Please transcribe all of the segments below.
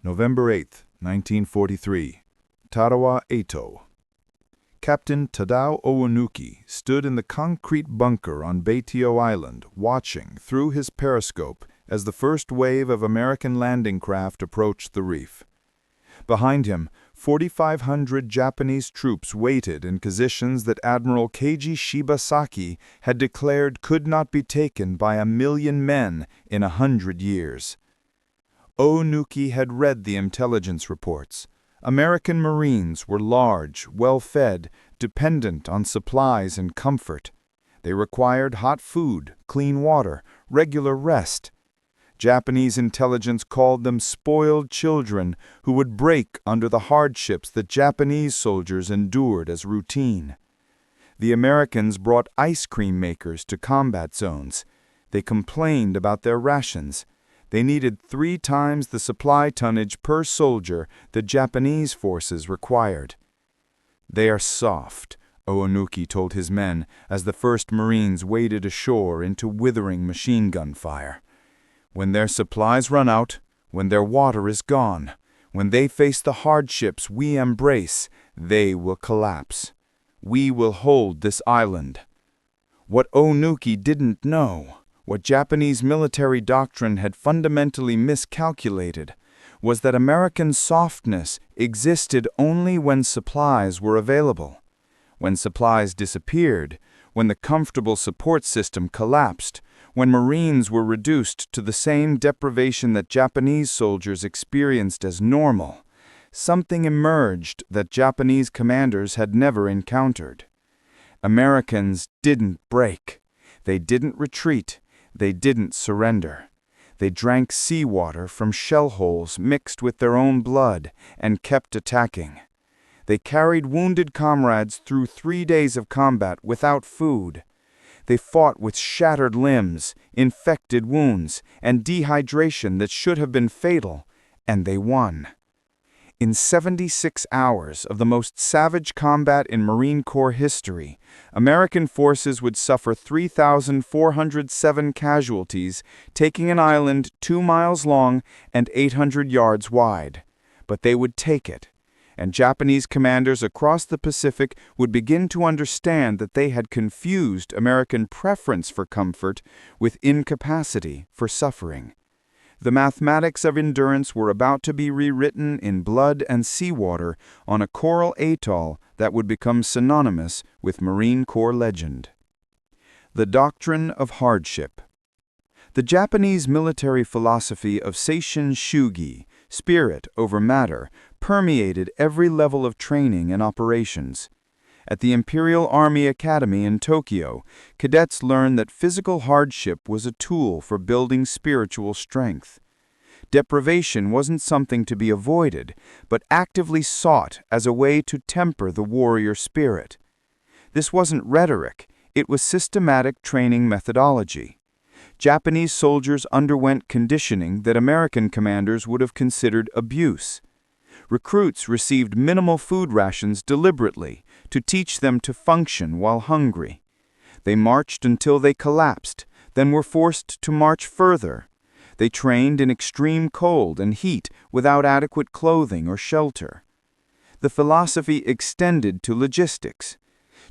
November 8, 1943, Tarawa Atoll. Captain Tadao Oonuki stood in the concrete bunker on Betio Island, watching through his periscope as the first wave of American landing craft approached the reef. Behind him, 4,500 Japanese troops waited in positions that Admiral Keiji Shibasaki had declared could not be taken by 1,000,000 men in 100 years. Oonuki had read the intelligence reports. American Marines were large, well-fed, dependent on supplies and comfort. They required hot food, clean water, regular rest. Japanese intelligence called them spoiled children who would break under the hardships that Japanese soldiers endured as routine. The Americans brought ice cream makers to combat zones. They complained about their rations. They needed 3 times the supply tonnage per soldier the Japanese forces required. "They are soft," Oonuki told his men as the first Marines waded ashore into withering machine gun fire. "When their supplies run out, when their water is gone, when they face the hardships we embrace, they will collapse. We will hold this island." What Oonuki didn't know, what Japanese military doctrine had fundamentally miscalculated, was that American softness existed only when supplies were available. When supplies disappeared, when the comfortable support system collapsed, when Marines were reduced to the same deprivation that Japanese soldiers experienced as normal, something emerged that Japanese commanders had never encountered. Americans didn't break. They didn't retreat. They didn't surrender. They drank seawater from shell holes mixed with their own blood and kept attacking. They carried wounded comrades through 3 days of combat without food. They fought with shattered limbs, infected wounds, and dehydration that should have been fatal, and they won. In 76 hours of the most savage combat in Marine Corps history, American forces would suffer 3,407 casualties, taking an island 2 miles long and 800 yards wide. But they would take it, and Japanese commanders across the Pacific would begin to understand that they had confused American preference for comfort with incapacity for suffering. The mathematics of endurance were about to be rewritten in blood and seawater on a coral atoll that would become synonymous with Marine Corps legend. The doctrine of hardship. The Japanese military philosophy of seishin shugi, spirit over matter, permeated every level of training and operations. At the Imperial Army Academy in Tokyo, cadets learned that physical hardship was a tool for building spiritual strength. Deprivation wasn't something to be avoided, but actively sought as a way to temper the warrior spirit. This wasn't rhetoric, it was systematic training methodology. Japanese soldiers underwent conditioning that American commanders would have considered abuse. Recruits received minimal food rations deliberately to teach them to function while hungry. They marched until they collapsed, then were forced to march further. They trained in extreme cold and heat without adequate clothing or shelter. The philosophy extended to logistics.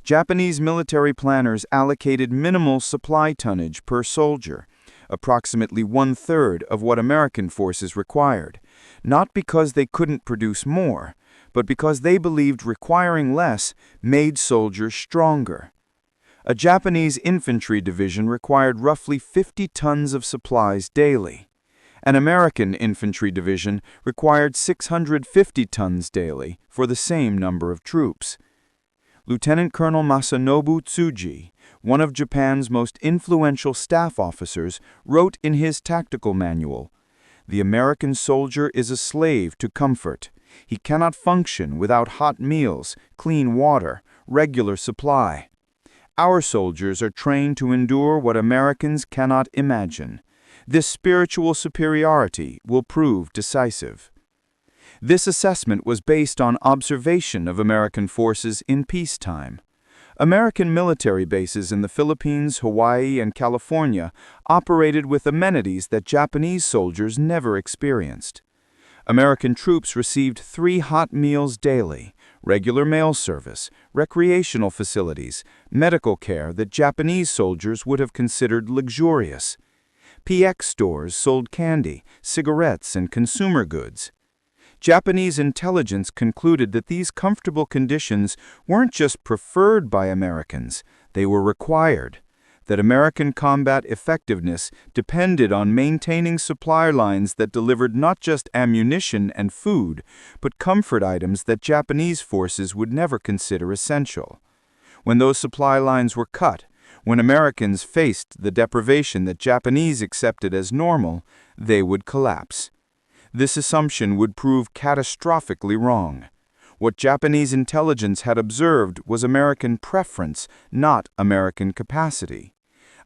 Japanese military planners allocated minimal supply tonnage per soldier, approximately 1/3 of what American forces required, not because they couldn't produce more, but because they believed requiring less made soldiers stronger. A Japanese infantry division required roughly 50 tons of supplies daily. An American infantry division required 650 tons daily for the same number of troops. Lieutenant Colonel Masanobu Tsuji, one of Japan's most influential staff officers, wrote in his tactical manual, "The American soldier is a slave to comfort. He cannot function without hot meals, clean water, regular supply. Our soldiers are trained to endure what Americans cannot imagine. This spiritual superiority will prove decisive." This assessment was based on observation of American forces in peacetime. American military bases in the Philippines, Hawaii, and California operated with amenities that Japanese soldiers never experienced. American troops received 3 hot meals daily, regular mail service, recreational facilities, medical care that Japanese soldiers would have considered luxurious. PX stores sold candy, cigarettes, and consumer goods. Japanese intelligence concluded that these comfortable conditions weren't just preferred by Americans, they were required. That American combat effectiveness depended on maintaining supply lines that delivered not just ammunition and food, but comfort items that Japanese forces would never consider essential. When those supply lines were cut, when Americans faced the deprivation that Japanese accepted as normal, they would collapse. This assumption would prove catastrophically wrong. What Japanese intelligence had observed was American preference, not American capacity.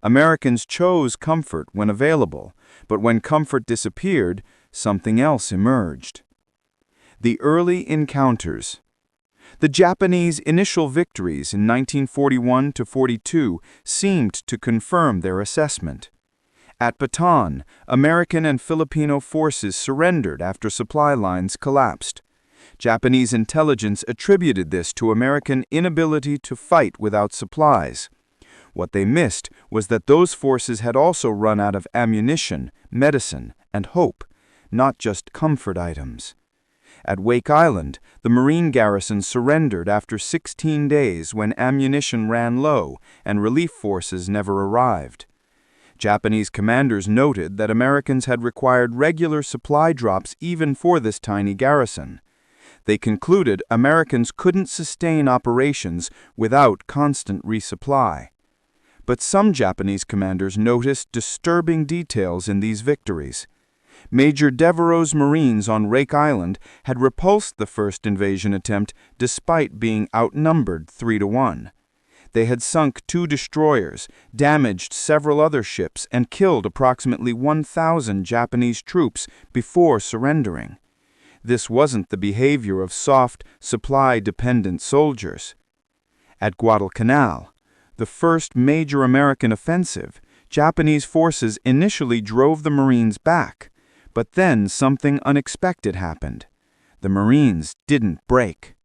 Americans chose comfort when available, but when comfort disappeared, something else emerged. The early encounters. The Japanese initial victories in 1941–42 seemed to confirm their assessment. At Bataan, American and Filipino forces surrendered after supply lines collapsed. Japanese intelligence attributed this to American inability to fight without supplies. What they missed was that those forces had also run out of ammunition, medicine, and hope, not just comfort items. At Wake Island, the Marine garrison surrendered after 16 days when ammunition ran low and relief forces never arrived. Japanese commanders noted that Americans had required regular supply drops even for this tiny garrison. They concluded Americans couldn't sustain operations without constant resupply. But some Japanese commanders noticed disturbing details in these victories. Major Devereux's Marines on Wake Island had repulsed the first invasion attempt despite being outnumbered 3-1. They had sunk 2 destroyers, damaged several other ships, and killed approximately 1,000 Japanese troops before surrendering. This wasn't the behavior of soft, supply-dependent soldiers. At Guadalcanal, the first major American offensive, Japanese forces initially drove the Marines back, but then something unexpected happened. The Marines didn't break.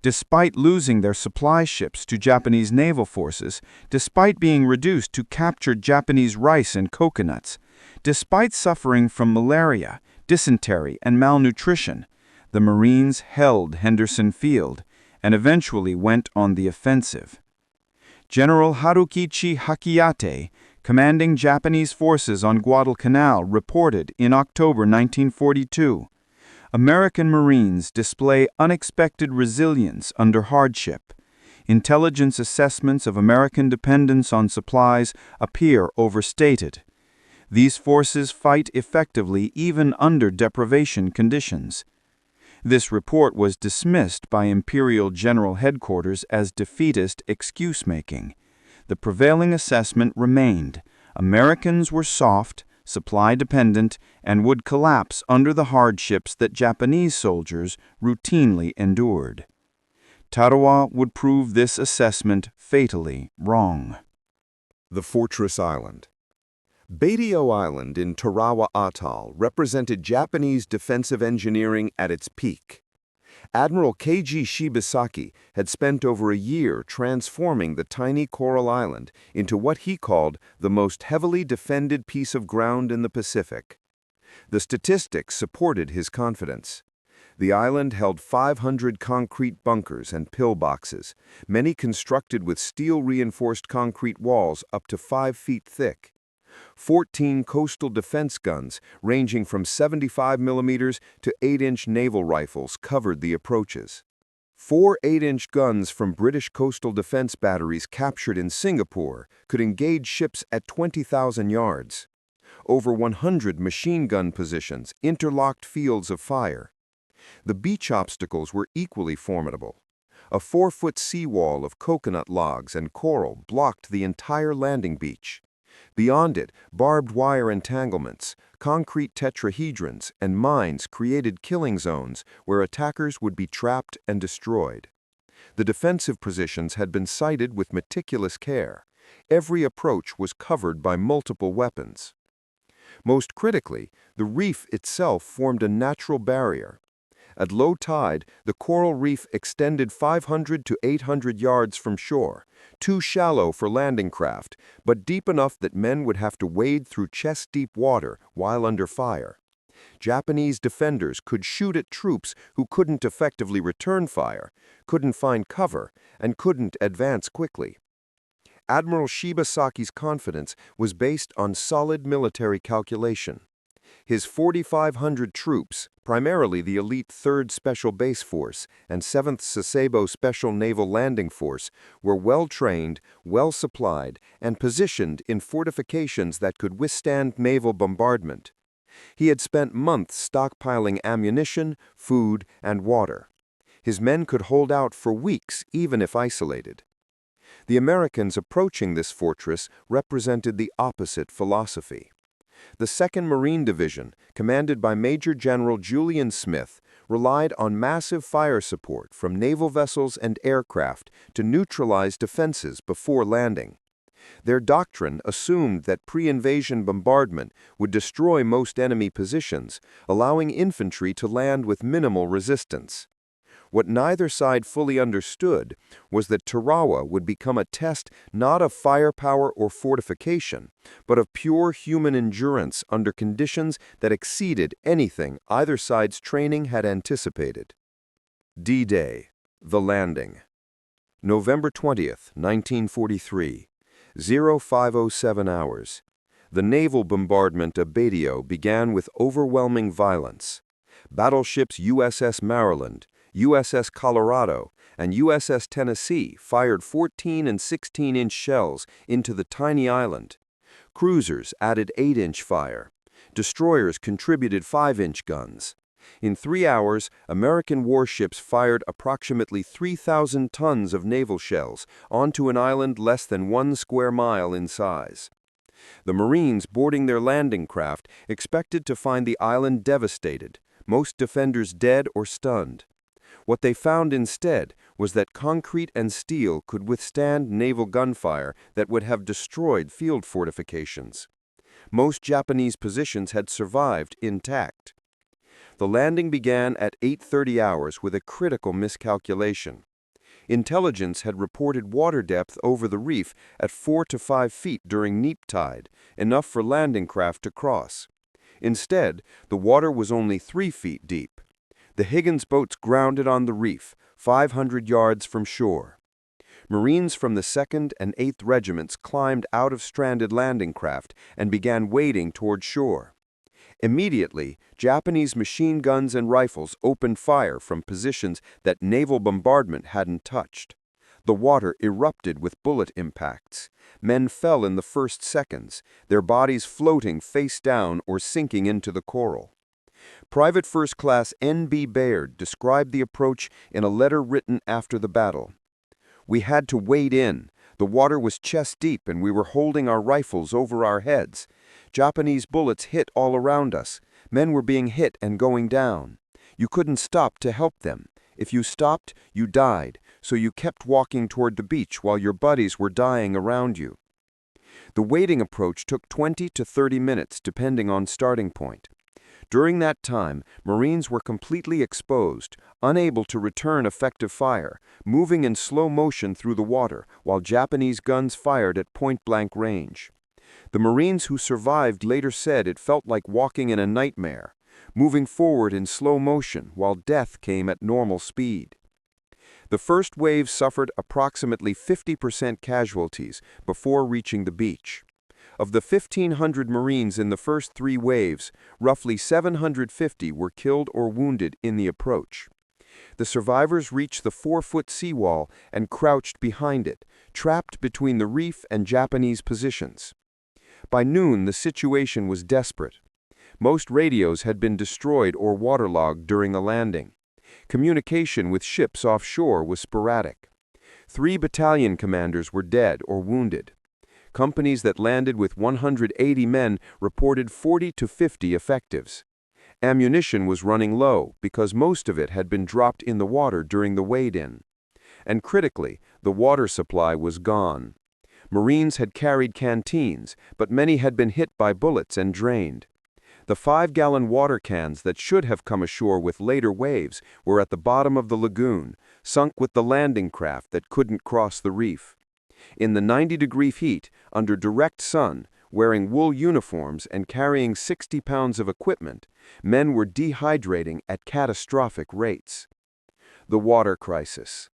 Despite losing their supply ships to Japanese naval forces, despite being reduced to captured Japanese rice and coconuts, despite suffering from malaria, dysentery, and malnutrition, the Marines held Henderson Field and eventually went on the offensive. General Harukichi Hakiate, commanding Japanese forces on Guadalcanal, reported in October 1942, American Marines display unexpected resilience under hardship. Intelligence assessments of American dependence on supplies appear overstated. These forces fight effectively even under deprivation conditions. This report was dismissed by Imperial General Headquarters as defeatist excuse-making. The prevailing assessment remained: Americans were soft, supply-dependent, and would collapse under the hardships that Japanese soldiers routinely endured. Tarawa would prove this assessment fatally wrong. The Fortress Island. Betio Island in Tarawa Atoll represented Japanese defensive engineering at its peak. Admiral Keiji Shibasaki had spent over a year transforming the tiny coral island into what he called the most heavily defended piece of ground in the Pacific. The statistics supported his confidence. The island held 500 concrete bunkers and pillboxes, many constructed with steel-reinforced concrete walls up to 5 feet thick. 14 coastal defense guns, ranging from 75mm to 8-inch naval rifles, covered the approaches. 4 8-inch guns from British coastal defense batteries captured in Singapore could engage ships at 20,000 yards. Over 100 machine gun positions interlocked fields of fire. The beach obstacles were equally formidable. A 4-foot seawall of coconut logs and coral blocked the entire landing beach. Beyond it, barbed wire entanglements, concrete tetrahedrons, and mines created killing zones where attackers would be trapped and destroyed. The defensive positions had been sited with meticulous care. Every approach was covered by multiple weapons. Most critically, the reef itself formed a natural barrier. At low tide, the coral reef extended 500 to 800 yards from shore, too shallow for landing craft, but deep enough that men would have to wade through chest-deep water while under fire. Japanese defenders could shoot at troops who couldn't effectively return fire, couldn't find cover, and couldn't advance quickly. Admiral Shibasaki's confidence was based on solid military calculation. His 4,500 troops, primarily the elite 3rd Special Base Force and 7th Sasebo Special Naval Landing Force, were well-trained, well-supplied, and positioned in fortifications that could withstand naval bombardment. He had spent months stockpiling ammunition, food, and water. His men could hold out for weeks, even if isolated. The Americans approaching this fortress represented the opposite philosophy. The 2nd Marine Division, commanded by Major General Julian Smith, relied on massive fire support from naval vessels and aircraft to neutralize defenses before landing. Their doctrine assumed that pre-invasion bombardment would destroy most enemy positions, allowing infantry to land with minimal resistance. What neither side fully understood was that Tarawa would become a test not of firepower or fortification, but of pure human endurance under conditions that exceeded anything either side's training had anticipated. D-Day, the landing. November 20th, 1943, 0507 hours. The naval bombardment of Betio began with overwhelming violence. Battleships USS Maryland, USS Colorado, and USS Tennessee fired 14 and 16-inch shells into the tiny island. Cruisers added 8-inch fire. Destroyers contributed 5-inch guns. In 3 hours, American warships fired approximately 3,000 tons of naval shells onto an island less than 1 square mile in size. The Marines boarding their landing craft expected to find the island devastated, most defenders dead or stunned. What they found instead was that concrete and steel could withstand naval gunfire that would have destroyed field fortifications. Most Japanese positions had survived intact. The landing began at 8:30 hours with a critical miscalculation. Intelligence had reported water depth over the reef at 4 to 5 feet during neap tide, enough for landing craft to cross. Instead, the water was only 3 feet deep. The Higgins boats grounded on the reef, 500 yards from shore. Marines from the 2nd and 8th Regiments climbed out of stranded landing craft and began wading toward shore. Immediately, Japanese machine guns and rifles opened fire from positions that naval bombardment hadn't touched. The water erupted with bullet impacts. Men fell in the first seconds, their bodies floating face down or sinking into the coral. Private First Class N.B. Baird described the approach in a letter written after the battle. "We had to wade in. The water was chest deep and we were holding our rifles over our heads. Japanese bullets hit all around us. Men were being hit and going down. You couldn't stop to help them. If you stopped, you died, so you kept walking toward the beach while your buddies were dying around you." The wading approach took 20 to 30 minutes depending on starting point. During that time, Marines were completely exposed, unable to return effective fire, moving in slow motion through the water while Japanese guns fired at point-blank range. The Marines who survived later said it felt like walking in a nightmare, moving forward in slow motion while death came at normal speed. The first wave suffered approximately 50% casualties before reaching the beach. Of the 1,500 Marines in the first 3 waves, roughly 750 were killed or wounded in the approach. The survivors reached the 4-foot seawall and crouched behind it, trapped between the reef and Japanese positions. By noon, the situation was desperate. Most radios had been destroyed or waterlogged during the landing. Communication with ships offshore was sporadic. 3 battalion commanders were dead or wounded. Companies that landed with 180 men reported 40 to 50 effectives. Ammunition was running low because most of it had been dropped in the water during the wade-in. And critically, the water supply was gone. Marines had carried canteens, but many had been hit by bullets and drained. The 5-gallon water cans that should have come ashore with later waves were at the bottom of the lagoon, sunk with the landing craft that couldn't cross the reef. In the 90-degree heat, under direct sun, wearing wool uniforms and carrying 60 pounds of equipment, men were dehydrating at catastrophic rates. The water crisis.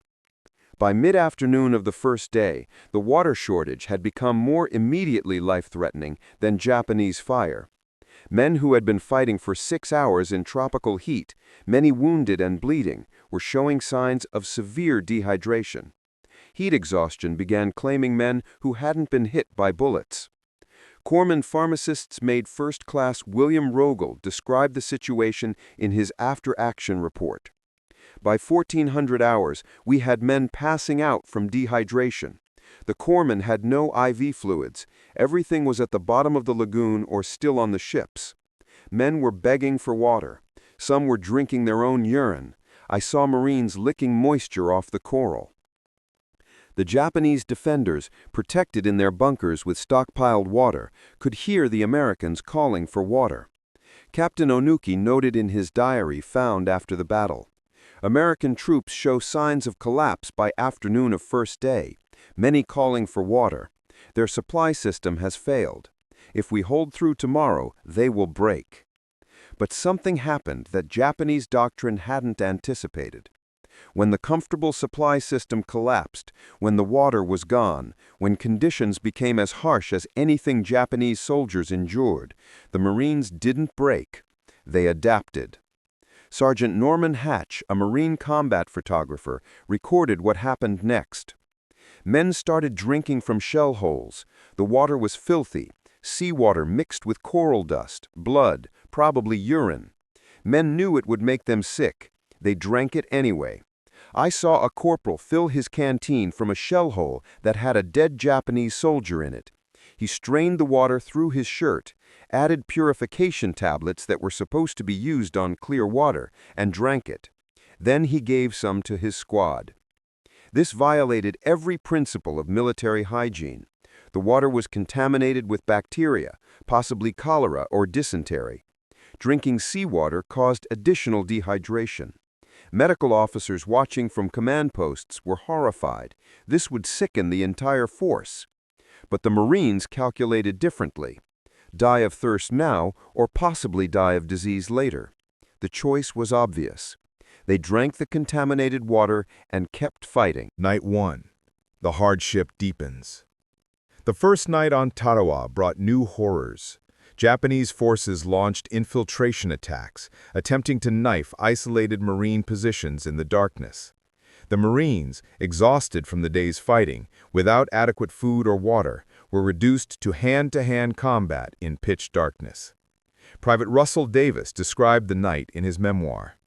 By mid-afternoon of the first day, the water shortage had become more immediately life-threatening than Japanese fire. Men who had been fighting for 6 hours in tropical heat, many wounded and bleeding, were showing signs of severe dehydration. Heat exhaustion began claiming men who hadn't been hit by bullets. Corpsman pharmacists made first-class William Rogel describe the situation in his after-action report. By 1400 hours, we had men passing out from dehydration. The corpsmen had no IV fluids. Everything was at the bottom of the lagoon or still on the ships. Men were begging for water. Some were drinking their own urine. I saw Marines licking moisture off the coral. The Japanese defenders, protected in their bunkers with stockpiled water, could hear the Americans calling for water. Captain Oonuki noted in his diary found after the battle, "American troops show signs of collapse by afternoon of first day, many calling for water. Their supply system has failed. If we hold through tomorrow, they will break." But something happened that Japanese doctrine hadn't anticipated. When the comfortable supply system collapsed, when the water was gone, when conditions became as harsh as anything Japanese soldiers endured, the Marines didn't break. They adapted. Sergeant Norman Hatch, a Marine combat photographer, recorded what happened next. Men started drinking from shell holes. The water was filthy, seawater mixed with coral dust, blood, probably urine. Men knew it would make them sick. They drank it anyway. I saw a corporal fill his canteen from a shell hole that had a dead Japanese soldier in it. He strained the water through his shirt, added purification tablets that were supposed to be used on clear water, and drank it. Then he gave some to his squad. This violated every principle of military hygiene. The water was contaminated with bacteria, possibly cholera or dysentery. Drinking seawater caused additional dehydration. Medical officers watching from command posts were horrified. This would sicken the entire force. But the Marines calculated differently. Die of thirst now, or possibly die of disease later. The choice was obvious. They drank the contaminated water and kept fighting. Night 1. The hardship deepens. The first night on Tarawa brought new horrors. Japanese forces launched infiltration attacks, attempting to knife isolated Marine positions in the darkness. The Marines, exhausted from the day's fighting, without adequate food or water, were reduced to hand-to-hand combat in pitch darkness. Private Russell Davis described the night in his memoir.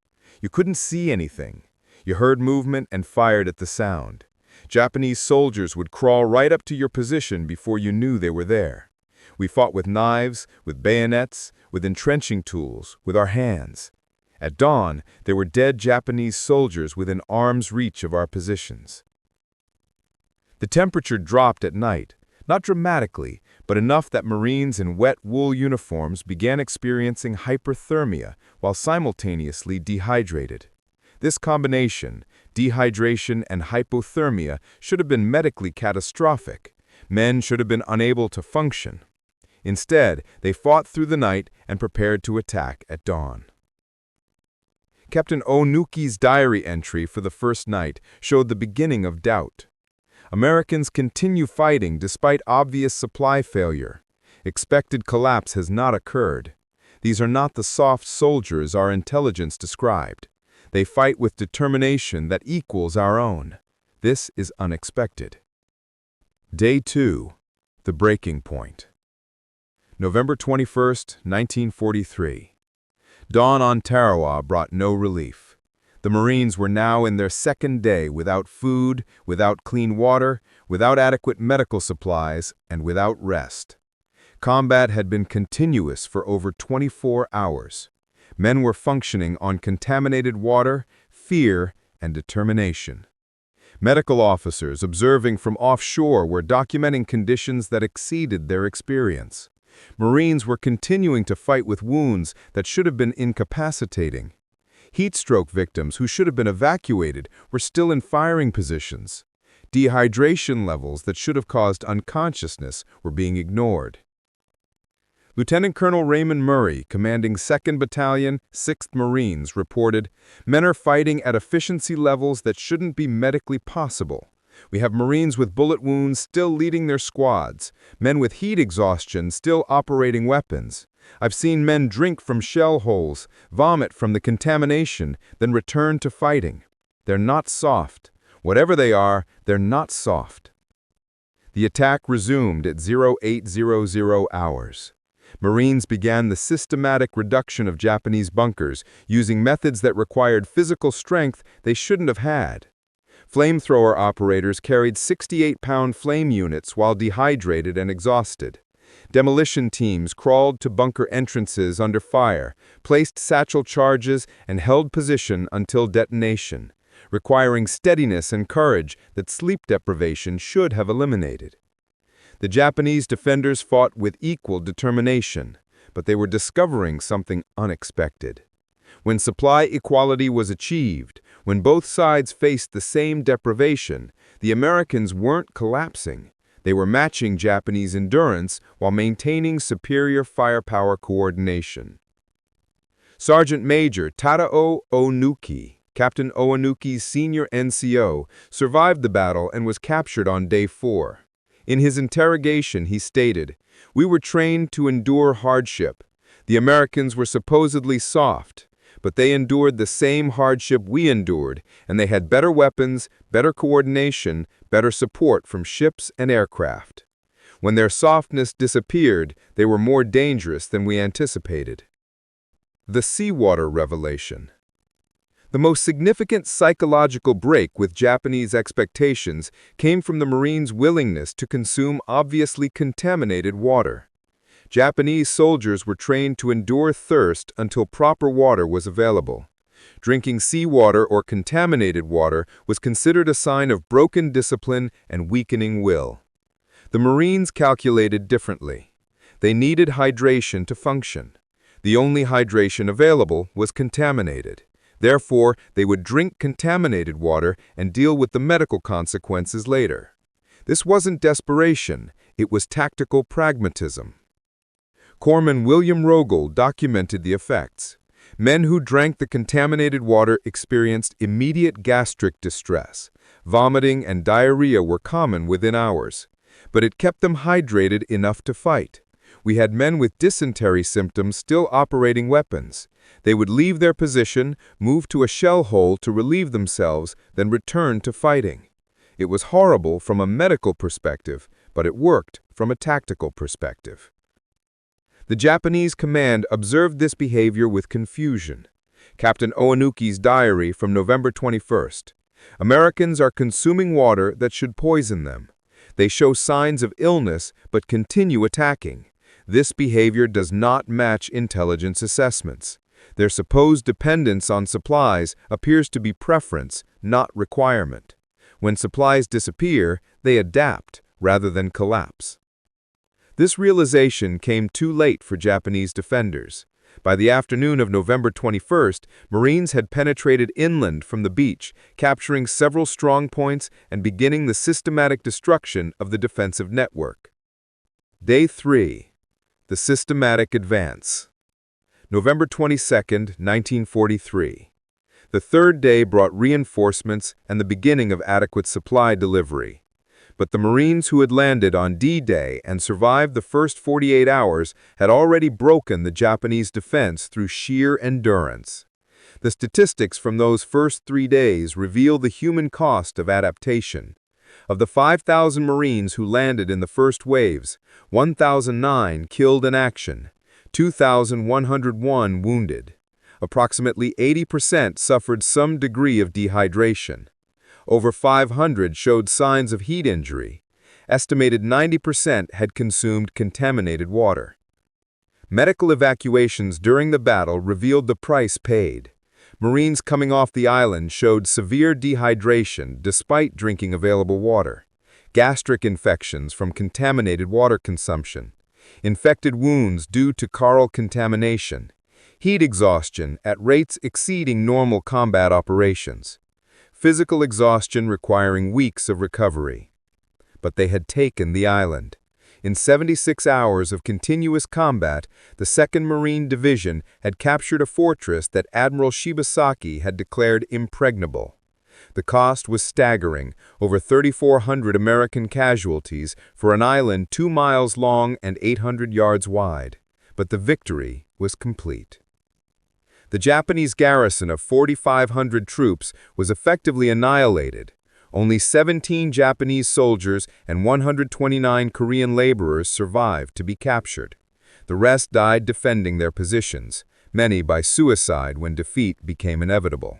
"You couldn't see anything. You heard movement and fired at the sound. Japanese soldiers would crawl right up to your position before you knew they were there. We fought with knives, with bayonets, with entrenching tools, with our hands. At dawn, there were dead Japanese soldiers within arm's reach of our positions." The temperature dropped at night, not dramatically, but enough that Marines in wet wool uniforms began experiencing hyperthermia while simultaneously dehydrated. This combination, dehydration and hypothermia, should have been medically catastrophic. Men should have been unable to function. Instead, they fought through the night and prepared to attack at dawn. Captain Oonuki's diary entry for the first night showed the beginning of doubt. Americans continue fighting despite obvious supply failure. Expected collapse has not occurred. These are not the soft soldiers our intelligence described. They fight with determination that equals our own. This is unexpected. Day 2. The breaking point. November 21, 1943. Dawn on Tarawa brought no relief. The Marines were now in their second day without food, without clean water, without adequate medical supplies, and without rest. Combat had been continuous for over 24 hours. Men were functioning on contaminated water, fear, and determination. Medical officers observing from offshore were documenting conditions that exceeded their experience. Marines were continuing to fight with wounds that should have been incapacitating. Heat stroke victims who should have been evacuated were still in firing positions. Dehydration levels that should have caused unconsciousness were being ignored. Lieutenant Colonel Raymond Murray, commanding 2nd Battalion, 6th Marines, reported, "Men are fighting at efficiency levels that shouldn't be medically possible. We have Marines with bullet wounds still leading their squads, men with heat exhaustion still operating weapons. I've seen men drink from shell holes, vomit from the contamination, then return to fighting. They're not soft. Whatever they are, they're not soft." The attack resumed at 0800 hours. Marines began the systematic reduction of Japanese bunkers using methods that required physical strength they shouldn't have had. Flamethrower operators carried 68-pound flame units while dehydrated and exhausted. Demolition teams crawled to bunker entrances under fire, placed satchel charges, and held position until detonation, requiring steadiness and courage that sleep deprivation should have eliminated. The Japanese defenders fought with equal determination, but they were discovering something unexpected. When supply equality was achieved, when both sides faced the same deprivation, the Americans weren't collapsing. They were matching Japanese endurance while maintaining superior firepower coordination. Sergeant Major Tadao Oonuki, Captain Oonuki's senior NCO, survived the battle and was captured on day 4. In his interrogation, he stated, "We were trained to endure hardship. The Americans were supposedly soft, but they endured the same hardship we endured, and they had better weapons, better coordination, better support from ships and aircraft. When their softness disappeared, they were more dangerous than we anticipated." The Seawater revelation. The most significant psychological break with Japanese expectations came from the Marines' willingness to consume obviously contaminated water. Japanese soldiers were trained to endure thirst until proper water was available. Drinking seawater or contaminated water was considered a sign of broken discipline and weakening will. The Marines calculated differently. They needed hydration to function. The only hydration available was contaminated. Therefore, they would drink contaminated water and deal with the medical consequences later. This wasn't desperation, it was tactical pragmatism. Corpsman William Rogel documented the effects. Men who drank the contaminated water experienced immediate gastric distress. Vomiting and diarrhea were common within hours, but it kept them hydrated enough to fight. We had men with dysentery symptoms still operating weapons. They would leave their position, move to a shell hole to relieve themselves, then return to fighting. It was horrible from a medical perspective, but it worked from a tactical perspective. The Japanese command observed this behavior with confusion. Captain Oonuki's diary from November 21st. "Americans are consuming water that should poison them. They show signs of illness but continue attacking. This behavior does not match intelligence assessments. Their supposed dependence on supplies appears to be preference, not requirement. When supplies disappear, they adapt rather than collapse." This realization came too late for Japanese defenders. By the afternoon of November 21st, Marines had penetrated inland from the beach, capturing several strong points and beginning the systematic destruction of the defensive network. Day 3. The Systematic Advance. November 22, 1943. The third day brought reinforcements and the beginning of adequate supply delivery. But the Marines who had landed on D-Day and survived the first 48 hours had already broken the Japanese defense through sheer endurance. The statistics from those first 3 days reveal the human cost of adaptation. Of the 5,000 Marines who landed in the first waves, 1,009 killed in action, 2,101 wounded. Approximately 80% suffered some degree of dehydration. Over 500 showed signs of heat injury. Estimated 90% had consumed contaminated water. Medical evacuations during the battle revealed the price paid. Marines coming off the island showed severe dehydration despite drinking available water, gastric infections from contaminated water consumption, infected wounds due to coral contamination, heat exhaustion at rates exceeding normal combat operations, physical exhaustion requiring weeks of recovery. But they had taken the island. In 76 hours of continuous combat, the 2nd Marine Division had captured a fortress that Admiral Shibasaki had declared impregnable. The cost was staggering, over 3,400 American casualties for an island 2 miles long and 800 yards wide. But the victory was complete. The Japanese garrison of 4,500 troops was effectively annihilated. Only 17 Japanese soldiers and 129 Korean laborers survived to be captured. The rest died defending their positions, many by suicide when defeat became inevitable.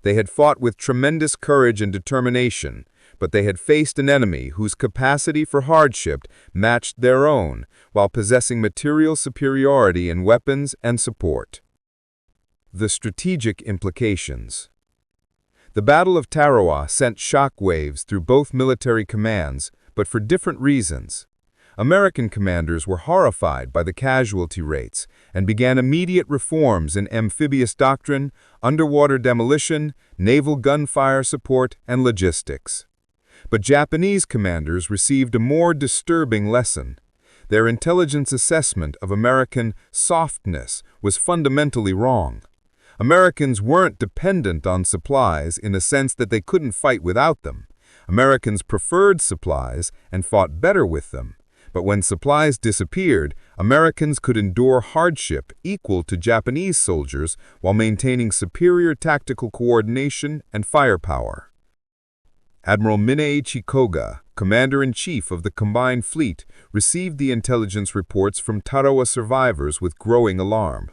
They had fought with tremendous courage and determination, but they had faced an enemy whose capacity for hardship matched their own, while possessing material superiority in weapons and support. The strategic implications. The Battle of Tarawa sent shock waves through both military commands, but for different reasons. American commanders were horrified by the casualty rates and began immediate reforms in amphibious doctrine, underwater demolition, naval gunfire support, and logistics. But Japanese commanders received a more disturbing lesson. Their intelligence assessment of American softness was fundamentally wrong. Americans weren't dependent on supplies in a sense that they couldn't fight without them. Americans preferred supplies and fought better with them. But when supplies disappeared, Americans could endure hardship equal to Japanese soldiers while maintaining superior tactical coordination and firepower. Admiral Mineichi Koga, Commander-in-Chief of the Combined Fleet, received the intelligence reports from Tarawa survivors with growing alarm.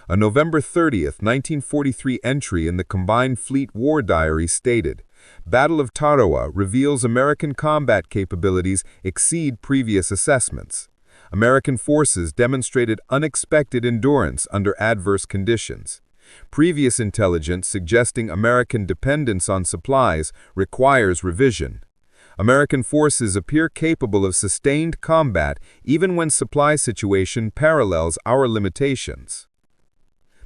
A November 30, 1943 entry in the Combined Fleet War Diary stated, "Battle of Tarawa reveals American combat capabilities exceed previous assessments. American forces demonstrated unexpected endurance under adverse conditions. Previous intelligence suggesting American dependence on supplies requires revision. American forces appear capable of sustained combat even when supply situation parallels our limitations."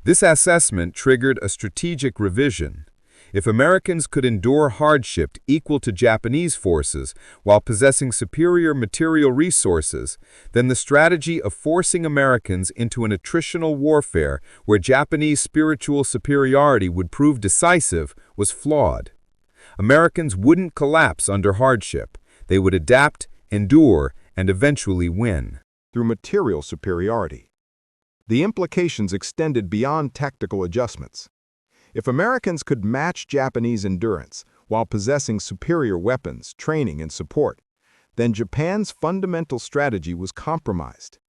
This assessment triggered a strategic revision. If Americans could endure hardship equal to Japanese forces while possessing superior material resources, then the strategy of forcing Americans into an attritional warfare where Japanese spiritual superiority would prove decisive was flawed. Americans wouldn't collapse under hardship. They would adapt, endure, and eventually win. Through material superiority. The implications extended beyond tactical adjustments. If Americans could match Japanese endurance while possessing superior weapons, training, and support, then Japan's fundamental strategy was compromised.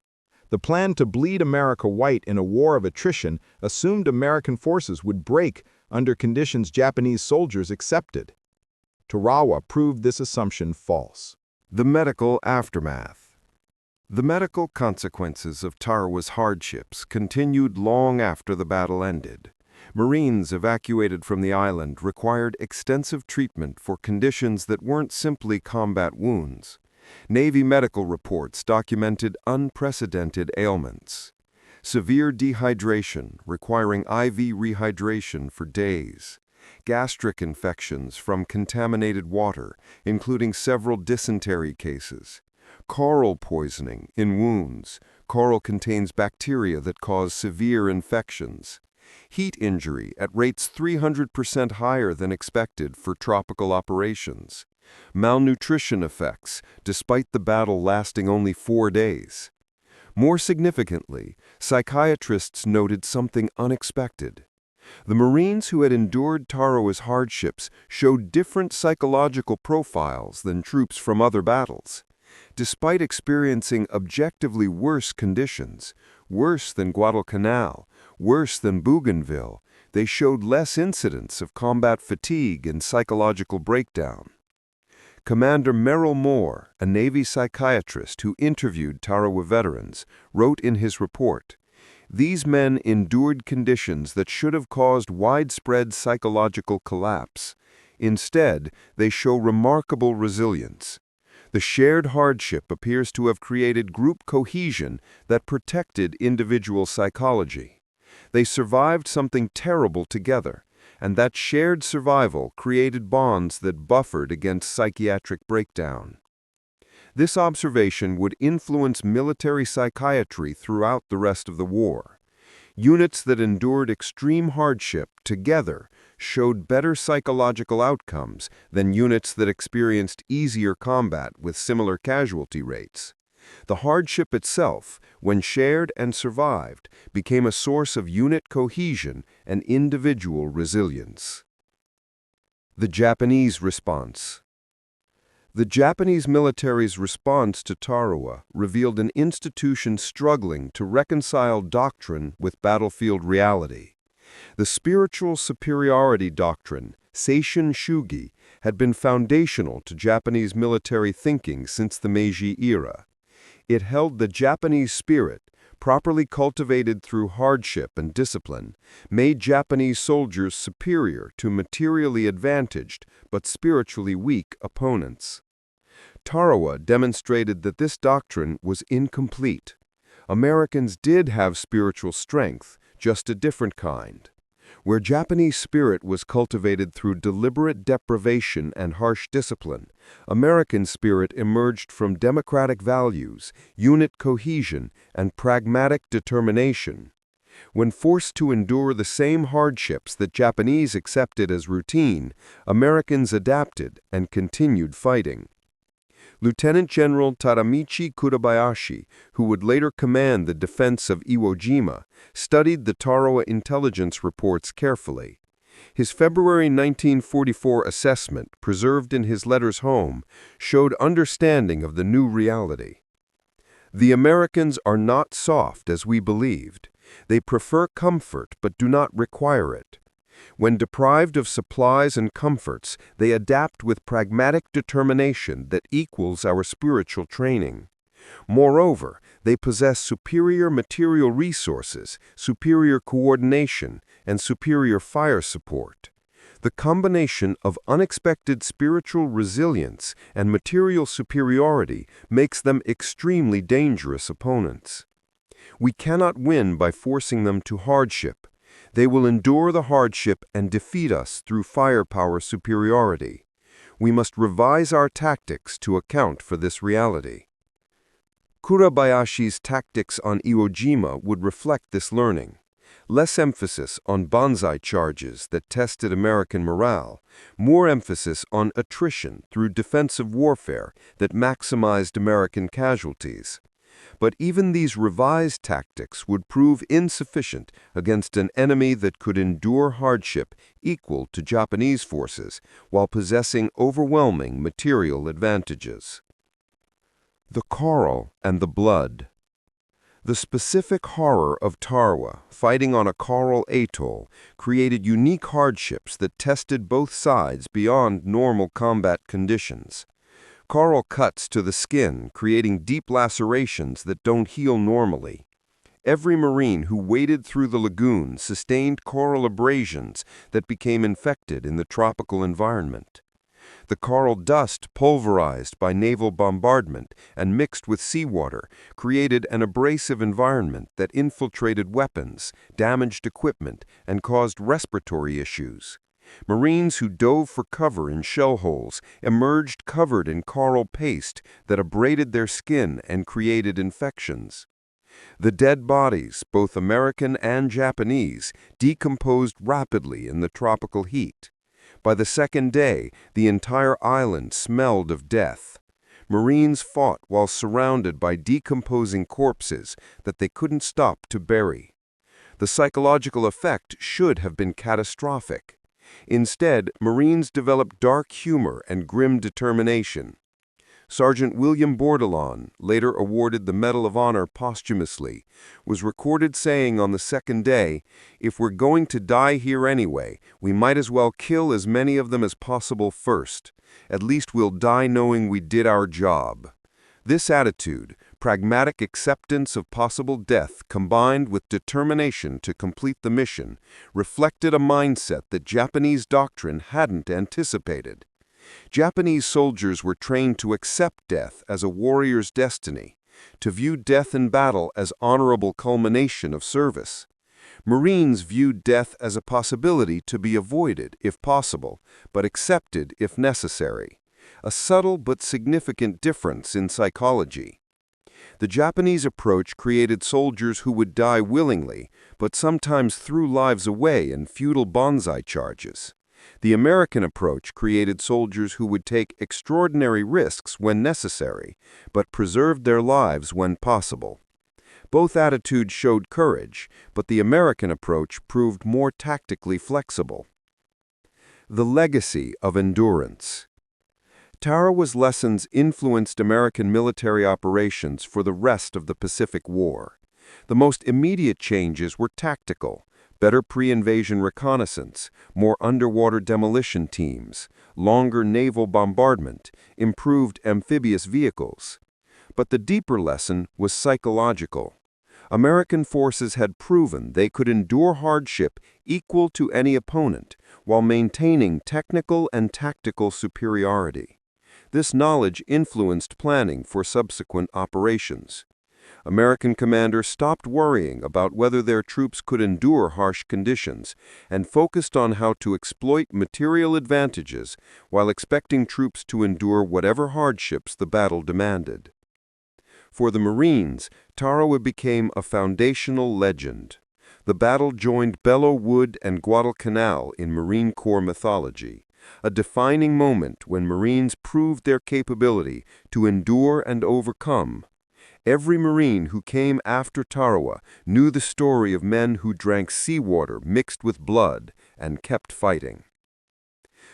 The plan to bleed America white in a war of attrition assumed American forces would break under conditions Japanese soldiers accepted. Tarawa proved this assumption false. The medical aftermath. The medical consequences of Tarawa's hardships continued long after the battle ended. Marines evacuated from the island required extensive treatment for conditions that weren't simply combat wounds. Navy medical reports documented unprecedented ailments. Severe dehydration requiring IV rehydration for days. Gastric infections from contaminated water, including several dysentery cases. Coral poisoning in wounds. Coral contains bacteria that cause severe infections. Heat injury at rates 300% higher than expected for tropical operations. Malnutrition effects, despite the battle lasting only 4 days. More significantly, psychiatrists noted something unexpected. The Marines who had endured Tarawa's hardships showed different psychological profiles than troops from other battles. Despite experiencing objectively worse conditions, worse than Guadalcanal, worse than Bougainville, they showed less incidents of combat fatigue and psychological breakdown. Commander Merrill Moore, a Navy psychiatrist who interviewed Tarawa veterans, wrote in his report, These men endured conditions that should have caused widespread psychological collapse. Instead, they show remarkable resilience. The shared hardship appears to have created group cohesion that protected individual psychology. They survived something terrible together, and that shared survival created bonds that buffered against psychiatric breakdown. This observation would influence military psychiatry throughout the rest of the war. Units that endured extreme hardship together showed better psychological outcomes than units that experienced easier combat with similar casualty rates. The hardship itself, when shared and survived, became a source of unit cohesion and individual resilience. The Japanese response. The Japanese military's response to Tarawa revealed an institution struggling to reconcile doctrine with battlefield reality. The spiritual superiority doctrine, Seishin Shugi, had been foundational to Japanese military thinking since the Meiji era. It held the Japanese spirit, properly cultivated through hardship and discipline, made Japanese soldiers superior to materially advantaged but spiritually weak opponents. Tarawa demonstrated that this doctrine was incomplete. Americans did have spiritual strength, just a different kind. Where Japanese spirit was cultivated through deliberate deprivation and harsh discipline, American spirit emerged from democratic values, unit cohesion, and pragmatic determination. When forced to endure the same hardships that Japanese accepted as routine, Americans adapted and continued fighting. Lieutenant General Tadamichi Kurabayashi, who would later command the defense of Iwo Jima, studied the Tarawa intelligence reports carefully. His February 1944 assessment, preserved in his letters home, showed understanding of the new reality. The Americans are not soft as we believed. They prefer comfort but do not require it. When deprived of supplies and comforts, they adapt with pragmatic determination that equals our spiritual training. Moreover, they possess superior material resources, superior coordination, and superior fire support. The combination of unexpected spiritual resilience and material superiority makes them extremely dangerous opponents. We cannot win by forcing them to hardship. They will endure the hardship and defeat us through firepower superiority. We must revise our tactics to account for this reality. Kurabayashi's tactics on Iwo Jima would reflect this learning. Less emphasis on banzai charges that tested American morale, more emphasis on attrition through defensive warfare that maximized American casualties. But even these revised tactics would prove insufficient against an enemy that could endure hardship equal to Japanese forces while possessing overwhelming material advantages. The coral and the blood. The specific horror of Tarawa, fighting on a coral atoll, created unique hardships that tested both sides beyond normal combat conditions. Coral cuts to the skin, creating deep lacerations that don't heal normally. Every Marine who waded through the lagoon sustained coral abrasions that became infected in the tropical environment. The coral dust, pulverized by naval bombardment and mixed with seawater, created an abrasive environment that infiltrated weapons, damaged equipment, and caused respiratory issues. Marines who dove for cover in shell holes emerged covered in coral paste that abraded their skin and created infections. The dead bodies, both American and Japanese, decomposed rapidly in the tropical heat. By the second day, the entire island smelled of death. Marines fought while surrounded by decomposing corpses that they couldn't stop to bury. The psychological effect should have been catastrophic. Instead, Marines developed dark humor and grim determination. Sergeant William Bordelon, later awarded the Medal of Honor posthumously, was recorded saying on the second day, "If we're going to die here anyway, we might as well kill as many of them as possible first. At least we'll die knowing we did our job." This attitude, Pragmatic acceptance of possible death combined with determination to complete the mission reflected a mindset that Japanese doctrine hadn't anticipated. Japanese soldiers were trained to accept death as a warrior's destiny, to view death in battle as honorable culmination of service. Marines viewed death as a possibility to be avoided if possible, but accepted if necessary. A subtle but significant difference in psychology. The Japanese approach created soldiers who would die willingly, but sometimes threw lives away in futile bonsai charges. The American approach created soldiers who would take extraordinary risks when necessary, but preserved their lives when possible. Both attitudes showed courage, but the American approach proved more tactically flexible. The legacy of endurance. Tarawa's lessons influenced American military operations for the rest of the Pacific War. The most immediate changes were tactical: better pre-invasion reconnaissance, more underwater demolition teams, longer naval bombardment, improved amphibious vehicles. But the deeper lesson was psychological. American forces had proven they could endure hardship equal to any opponent while maintaining technical and tactical superiority. This knowledge influenced planning for subsequent operations. American commanders stopped worrying about whether their troops could endure harsh conditions and focused on how to exploit material advantages while expecting troops to endure whatever hardships the battle demanded. For the Marines, Tarawa became a foundational legend. The battle joined Belleau Wood and Guadalcanal in Marine Corps mythology, a defining moment when Marines proved their capability to endure and overcome. Every Marine who came after Tarawa knew the story of men who drank seawater mixed with blood and kept fighting.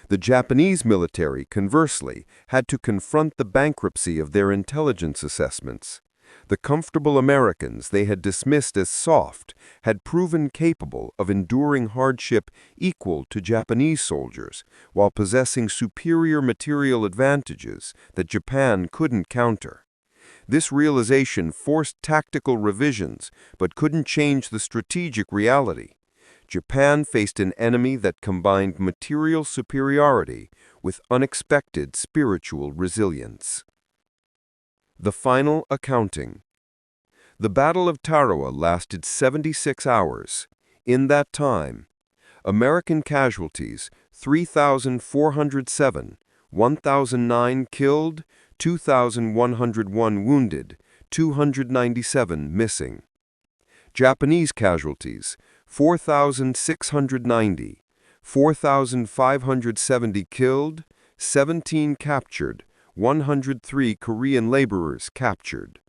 The Japanese military, conversely, had to confront the bankruptcy of their intelligence assessments. The comfortable Americans they had dismissed as soft had proven capable of enduring hardship equal to Japanese soldiers, while possessing superior material advantages that Japan couldn't counter. This realization forced tactical revisions, but couldn't change the strategic reality. Japan faced an enemy that combined material superiority with unexpected spiritual resilience. The final accounting. The Battle of Tarawa lasted 76 hours. In that time, American casualties 3,407, 1,009 killed, 2,101 wounded, 297 missing. Japanese casualties 4,690, 4,570 killed, 17 captured, 103 Korean laborers captured.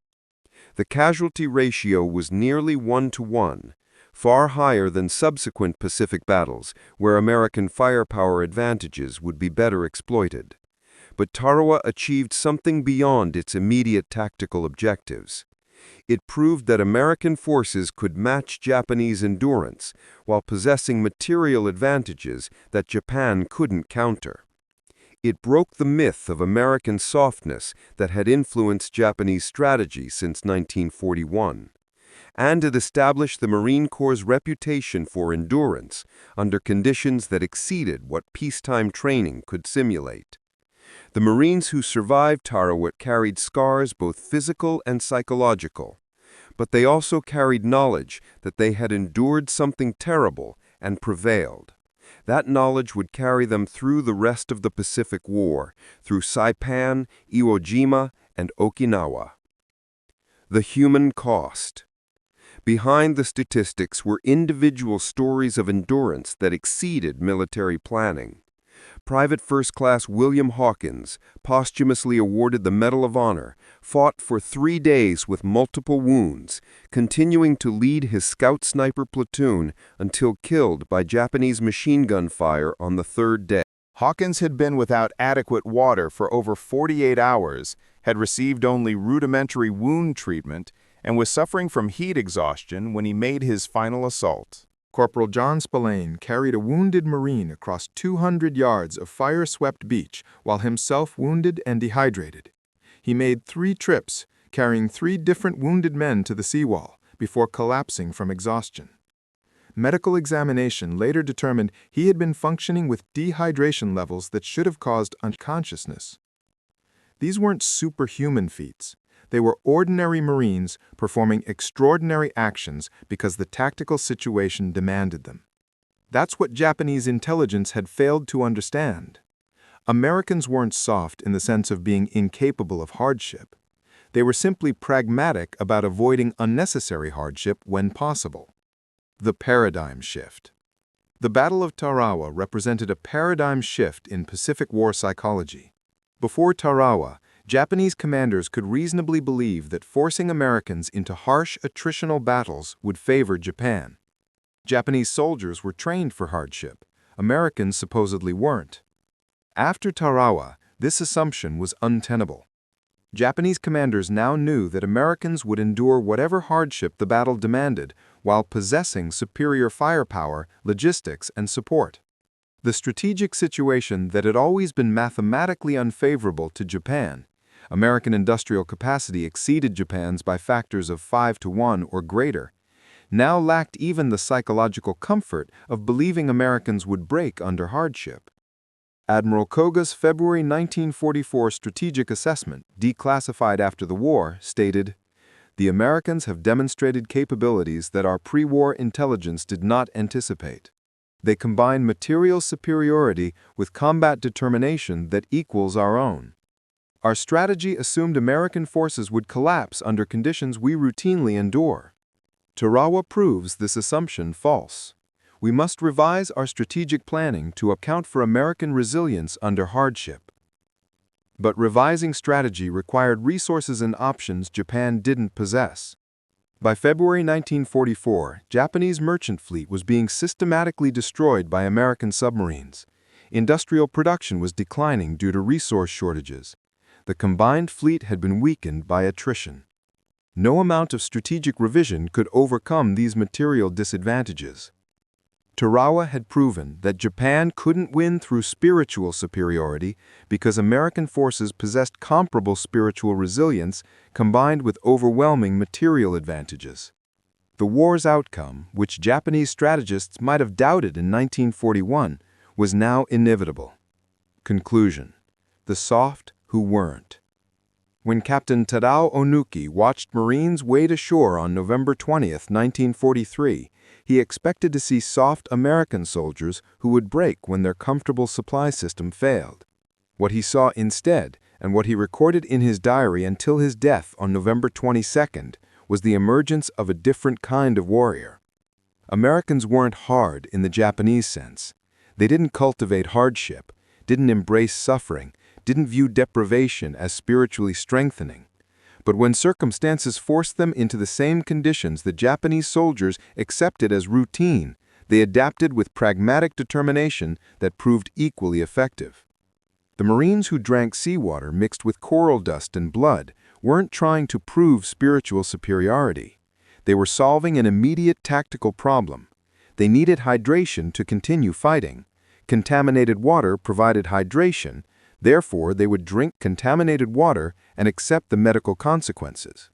The casualty ratio was nearly 1-to-1, far higher than subsequent Pacific battles where American firepower advantages would be better exploited. But Tarawa achieved something beyond its immediate tactical objectives. It proved that American forces could match Japanese endurance while possessing material advantages that Japan couldn't counter. It broke the myth of American softness that had influenced Japanese strategy since 1941. And it established the Marine Corps' reputation for endurance under conditions that exceeded what peacetime training could simulate. The Marines who survived Tarawa carried scars both physical and psychological, but they also carried knowledge that they had endured something terrible and prevailed. That knowledge would carry them through the rest of the Pacific War, through Saipan, Iwo Jima, and Okinawa. The human cost. Behind the statistics were individual stories of endurance that exceeded military planning. Private First Class William Hawkins, posthumously awarded the Medal of Honor, fought for 3 days with multiple wounds, continuing to lead his scout sniper platoon until killed by Japanese machine gun fire on the 3rd day. Hawkins had been without adequate water for over 48 hours, had received only rudimentary wound treatment, and was suffering from heat exhaustion when he made his final assault. Corporal John Spillane carried a wounded Marine across 200 yards of fire-swept beach while himself wounded and dehydrated. He made 3 trips, carrying 3 different wounded men to the seawall before collapsing from exhaustion. Medical examination later determined he had been functioning with dehydration levels that should have caused unconsciousness. These weren't superhuman feats. They were ordinary Marines performing extraordinary actions because the tactical situation demanded them. That's what Japanese intelligence had failed to understand. Americans weren't soft in the sense of being incapable of hardship. They were simply pragmatic about avoiding unnecessary hardship when possible. The paradigm shift. The Battle of Tarawa represented a paradigm shift in Pacific War psychology. Before Tarawa, Japanese commanders could reasonably believe that forcing Americans into harsh attritional battles would favor Japan. Japanese soldiers were trained for hardship. Americans supposedly weren't. After Tarawa, this assumption was untenable. Japanese commanders now knew that Americans would endure whatever hardship the battle demanded while possessing superior firepower, logistics, and support. The strategic situation that had always been mathematically unfavorable to Japan, American industrial capacity exceeded Japan's by factors of 5 to 1 or greater, now lacked even the psychological comfort of believing Americans would break under hardship. Admiral Koga's February 1944 strategic assessment, declassified after the war, stated, "The Americans have demonstrated capabilities that our pre-war intelligence did not anticipate. They combine material superiority with combat determination that equals our own. Our strategy assumed American forces would collapse under conditions we routinely endure. Tarawa proves this assumption false. We must revise our strategic planning to account for American resilience under hardship." But revising strategy required resources and options Japan didn't possess. By February 1944, Japanese merchant fleet was being systematically destroyed by American submarines. Industrial production was declining due to resource shortages. The combined fleet had been weakened by attrition. No amount of strategic revision could overcome these material disadvantages. Tarawa had proven that Japan couldn't win through spiritual superiority because American forces possessed comparable spiritual resilience combined with overwhelming material advantages. The war's outcome, which Japanese strategists might have doubted in 1941, was now inevitable. Conclusion: the soft who weren't. When Captain Tadao Oonuki watched Marines wade ashore on November 20, 1943, he expected to see soft American soldiers who would break when their comfortable supply system failed. What he saw instead, and what he recorded in his diary until his death on November 22nd, was the emergence of a different kind of warrior. Americans weren't hard in the Japanese sense. They didn't cultivate hardship, didn't embrace suffering, didn't view deprivation as spiritually strengthening. But when circumstances forced them into the same conditions the Japanese soldiers accepted as routine, they adapted with pragmatic determination that proved equally effective. The Marines who drank seawater mixed with coral dust and blood weren't trying to prove spiritual superiority. They were solving an immediate tactical problem. They needed hydration to continue fighting. Contaminated water provided hydration. Therefore, they would drink contaminated water and accept the medical consequences.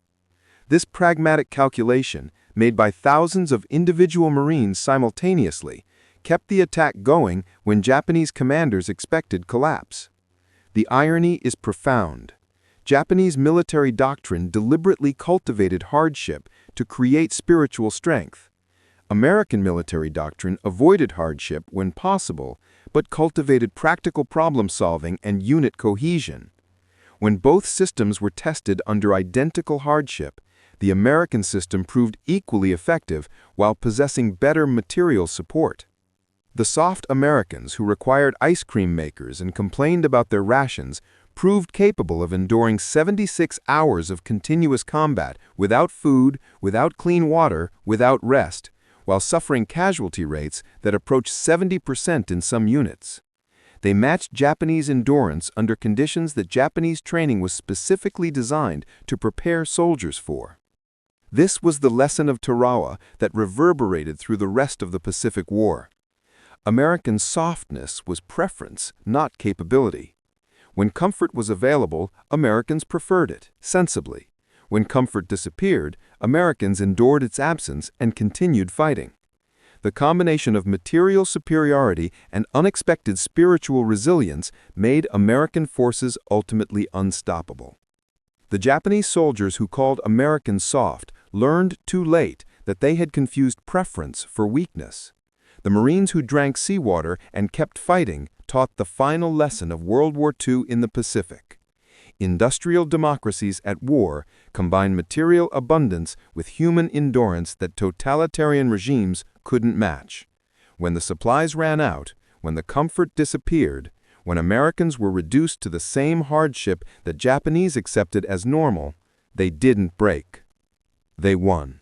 This pragmatic calculation, made by thousands of individual Marines simultaneously, kept the attack going when Japanese commanders expected collapse. The irony is profound. Japanese military doctrine deliberately cultivated hardship to create spiritual strength. American military doctrine avoided hardship when possible, but cultivated practical problem-solving and unit cohesion. When both systems were tested under identical hardship, the American system proved equally effective while possessing better material support. The soft Americans who required ice cream makers and complained about their rations proved capable of enduring 76 hours of continuous combat without food, without clean water, without rest, while suffering casualty rates that approached 70% in some units. They matched Japanese endurance under conditions that Japanese training was specifically designed to prepare soldiers for. This was the lesson of Tarawa that reverberated through the rest of the Pacific War. American softness was preference, not capability. When comfort was available, Americans preferred it, sensibly. When comfort disappeared, Americans endured its absence and continued fighting. The combination of material superiority and unexpected spiritual resilience made American forces ultimately unstoppable. The Japanese soldiers who called Americans soft learned too late that they had confused preference for weakness. The Marines who drank seawater and kept fighting taught the final lesson of World War II in the Pacific. Industrial democracies at war combine material abundance with human endurance that totalitarian regimes couldn't match. When the supplies ran out, when the comfort disappeared, when Americans were reduced to the same hardship that Japanese accepted as normal, they didn't break. They won.